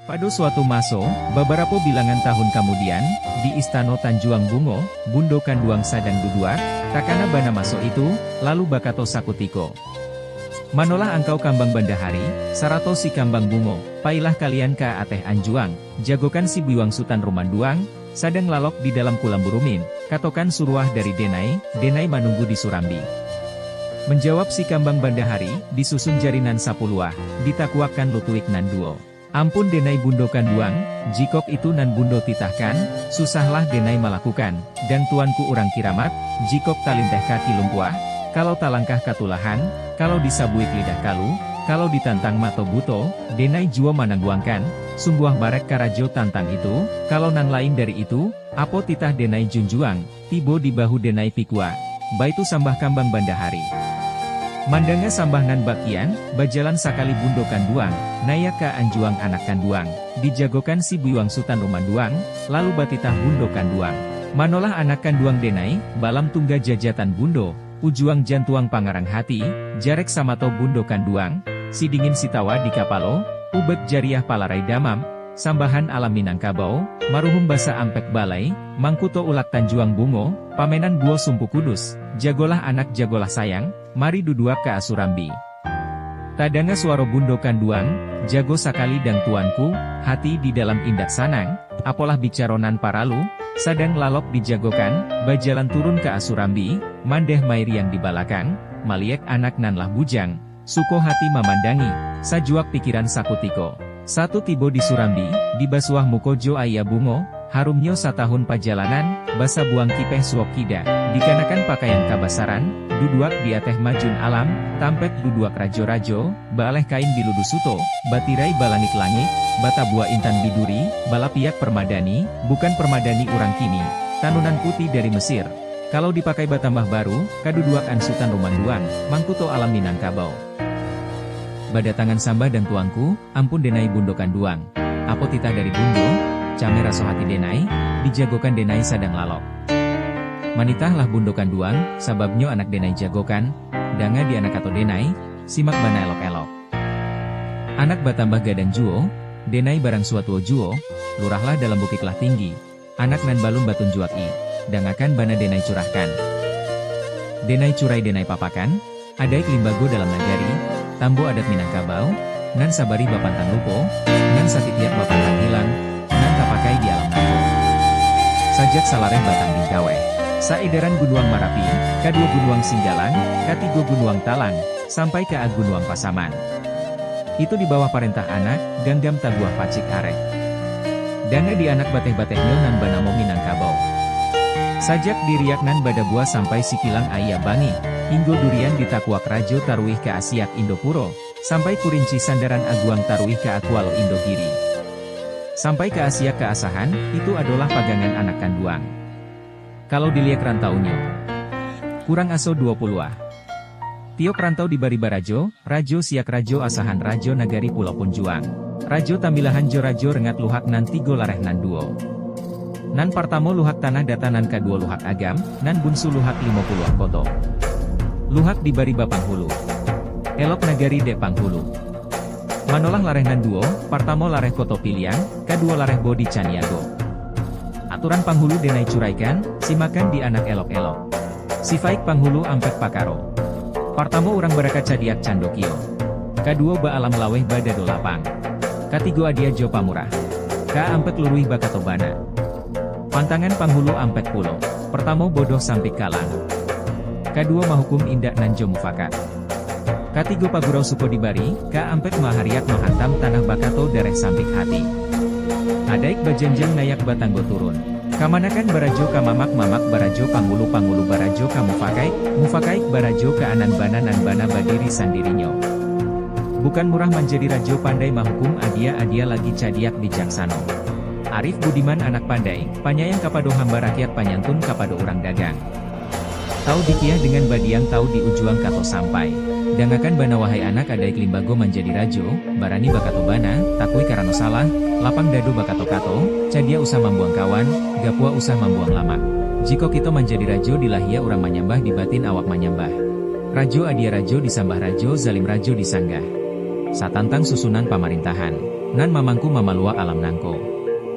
Pada suatu maso, beberapa bilangan tahun kemudian, di Istana Tanjuang Bungo, Bundo Kanduang Sadang Duduak, takana bana maso itu, lalu bakato sakutiko. Manolah angkau kambang bandahari, sarato si kambang bungo, pailah kalian ka ateh anjuang, jagokan si biwang sutan rumanduang, sadang lalok di dalam kulam burumin, katokan suruah dari Denai, Denai manunggu di Surambi. Menjawab si kambang bandahari, disusun jarinan sapuluah, ditakwakan lutuik nan duo. Ampun Denai Bundo Kanduang, jikok itu nan bundo titahkan, susahlah Denai melakukan, dan tuanku urang kiramat, jikok talinteh kaki lumpuah, kalau talangkah katulahan, kalau disabuik lidah kalu, kalau ditantang mato buto, Denai jua manangguangkan, sungguh barek karajo tantang itu, kalau nan lain dari itu, apo titah Denai junjuang, tibo di bahu Denai pikua, baitu sambah kambang bandahari. Mandanga sambah nan bakian, bajalan sakali Bundo Kanduang, naya ka anjuang anak Kanduang, dijagokan si biwang sutan rumanduang, lalu batitah Bundo Kanduang. Manolah anak Kanduang Denai, balam tungga jajatan Bundo, ujuang jantuang pangarang hati, jarek samato Bundo Kanduang, si dingin sitawa di kapalo, ubek jariah palarai damam, sambahan alam Minangkabau, maruhum basa ampek balai, mangkuto ulak Tanjuang Bungo, pamenan buo sumpu kudus, jagolah anak jagolah sayang, mari duduak ke Asurambi. Tadanga suaro Bundo Kanduang, jago sakali dang tuanku, hati di dalam indak sanang, apolah bicaronan paralu, sadang lalok dijagokan, bajalan turun ke Asurambi, mandeh mairiang di balakang, maliek anak nanlah bujang, suko hati memandangi, sajuak pikiran sakutiko. Satu tibo di Surambi, di basuah mukojo ayah bungo, harumnyo satahun pajalanan, basa buang kipeh suok kida, dikanakan pakaian kabasaran, duduak di ateh majun alam, tampet duduak rajo-rajo, baleh kain biludu suto, batirai balangit langit, bata buah intan biduri, balapiak permadani, bukan permadani urang kini, tanunan putih dari Mesir. Kalau dipakai batambah baru, kaduduak ansutan rumanduang, mangkuto alam Minangkabau. Badatangan samba dan tuanku, ampun Denai Bundo Kanduang. Apo titah dari Bundo, camera sohati Denai, dijagokan Denai sadang lalok. Manitahlah Bundo Kanduang, sababnyo anak Denai jagokan, danga di anak atau Denai, simak bana elok-elok. Anak batambah gadang juo, Denai barang suatu juo, lurahlah dalam bukitlah tinggi, anak nan balum batun juaki, dangakan bana Denai curahkan. Denai curai Denai papakan, adaik limbago dalam nagari, tambo adat Minangkabau, nan sabari bapantang lupo, nan satitiak bapantang hilang, nan tapakai di alam nago. Sajak salareh batang bingkawe. Saedaran Gunuang Marapi, kadua Gunuang Singgalang, katigo Gunuang Talang, sampai ke Gunuang Pasaman. Itu di bawah parentah anak, ganggam taguah pacik arek. Danga di anak bateh-batehnya nan banamo Minangkabau. Sajak diriak nan badabua sampai sikilang ayah bangi, hinggo durian ditakuak rajo taruih ke Asiak Indopuro, sampai kurinci sandaran aguang taruih ke Akualo Indogiri. Sampai ke Asiak ke Asahan, itu adalah pagangan anak Kanduang. Kalau dilihat rantaunyo, kurang aso 20 ah. Tiok rantau di Baribarajo, Rajo Siak Rajo Asahan Rajo Nagari Pulau Punjuang. Rajo Tamilahan Jo Rajo Rengat Luhak nan tigo lareh nan duo. Nan partamo luhak tanah datanan kedua luhak agam, nan bunsu luhak 50 koto. Luhak di Bariba Panghulu. Elok Nagari de Panghulu. Manolah lareh nan duo, partamo lareh koto piliang, kedua lareh bodi Caniago. Aturan Panghulu Denai curaikan, simakan di anak elok-elok. Sifaik Panghulu ampek pakaro. Partamo urang barakat cadiak candokio. Kedua ba alam laweh badado lapang. Katigo adia jo pamurah. Ka ampek luruih bakatobana. Pantangan Panghulu ampek pulo. Pertamo bodoh sampik kalang. Kedua mahukum indak nanjo mufakat. Katigo pagurau suko dibari, ka ampek mahariak mahantam tanah bakato dareh sampik hati. Adaik bajanjang nayak batanggo turun. Kamanakan barajo kamamak-mamak barajo Panghulu barajo mufakaik barajo ke anan bana badiri sandirinyo. Bukan murah menjadi rajo pandai mahukum adia lagi cadiak bijaksano. Arif Budiman anak pandai, panyayang kapado hamba rakyat panyantun kapado urang dagang. Tau dikiah dengan badiang tau di ujuang kato sampai. Dangakan bana wahai anak adaik limbago menjadi rajo, barani bakato bana, takui karano salah, lapang dado bakato kato, cadia usah membuang kawan, gapua usah membuang lama. Jiko kita menjadi rajo dilahia urang manyambah di batin awak manyambah. Rajo adia rajo disambah rajo zalim rajo disanggah. Satantang susunan pamarintahan. ngan mamangku mamalua alam nangko.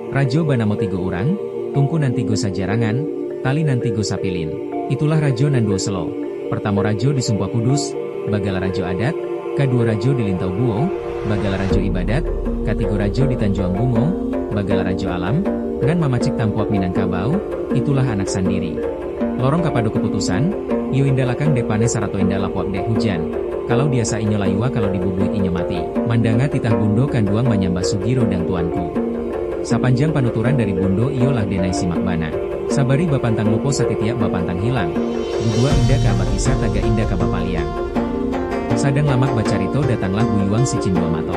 Rajo banamo tigo urang, tungku nan tigo sajarangan, tali nan tigo sapilin. Itulah rajo nan duo selo. Pertamo rajo di Sumpah Kudus, bagala rajo adat, kedua rajo di Lintau Buo, bagala rajo ibadat, ketiga rajo di Tanjuang Bungo, bagala rajo alam, ngan mamacik tampuak Minangkabau, itulah anak sandiri. Lorong kapado keputusan, iyo indalakang depane sarato indalapuak dek hujan. Kalau biasa inyo layua kalau dibubuit inyo mati. Mandanga titah bundo kanduang manyambah sugiro dan tuanku. Sapanjang panuturan dari bundo iyo lah denai simak bana. Sabari bapantang lupo satitiak bapantang hilang. Dudua indah ka kisah taga indah ka bapaliang. Sadang lamak bacarito datanglah buyuang si Cindua Mato.